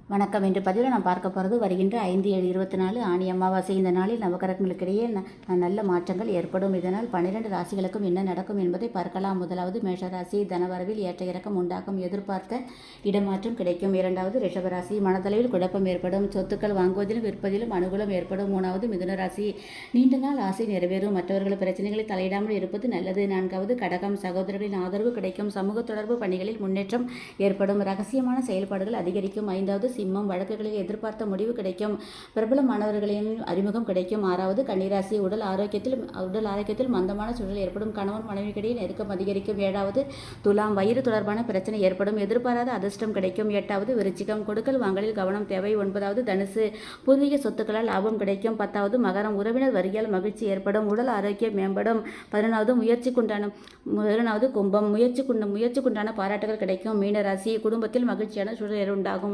வணக்கம். இன்று பதிவில் நான் பார்க்க போகிறது வருகின்ற 5/7/24 ஆனி அமாவாசை. இந்த நாளில் நவகிரகங்களுக்கிடையே நல்ல மாற்றங்கள் ஏற்படும். இதனால் 12 ராசிகளுக்கும் என்ன நடக்கும் என்பதை பார்க்கலாம். முதலாவது மேஷராசி. தனவரவில் ஏற்ற இறக்கம் உண்டாகும். எதிர்பார்த்த இடமாற்றம் கிடைக்கும். இரண்டாவது ரிஷபராசி. மனதளவில் குழப்பம் ஏற்படும். சொத்துக்கள் வாங்குவதிலும் விற்பதிலும் அனுகூலம் ஏற்படும். மூணாவது மிதுனராசி. நீண்ட நாள் ஆசை நிறைவேறும். மற்றவர்கள் பிரச்சனைகளை தலையிடாமல் இருப்பது நல்லது. நான்காவது கடகம். சகோதரர்களின் ஆதரவு கிடைக்கும். சமூக தொடர்பு பணிகளில் முன்னேற்றம் ஏற்படும். ரகசியமான செயல்பாடுகள் அதிகரிக்கும். ஐந்தாவது சிம்மம். வழக்குகளில் எதிர்பார்த்த முடிவு கிடைக்கும். பிரபலமானவர்களின் அறிமுகம் கிடைக்கும். ஆறாவது கன்னிராசி. உடல் ஆரோக்கியத்தில் மந்தமான சூழல் ஏற்படும். கணவன் மனைவிக்கிடையே நெருக்கம் அதிகரிக்கும். ஏழாவது துலாம். வயிறு தொடர்பான பிரச்சனை ஏற்படும். எதிர்பாராத அதிர்ஷ்டம் கிடைக்கும். எட்டாவது விருச்சிகம். கொடுக்கல் வாங்கலில் கவனம் தேவை. ஒன்பதாவது தனுசு. பூர்வீக சொத்துக்களால் லாபம் கிடைக்கும். பத்தாவது மகரம். உறவினர் வருகையால் மகிழ்ச்சி ஏற்படும். உடல் ஆரோக்கியம் மேம்படும். பதினொன்றாவது கும்பம். முயற்சிக்குண்டான பாராட்டுகள் கிடைக்கும். மீனராசி. குடும்பத்தில் மகிழ்ச்சியான சூழல் உண்டாகும்.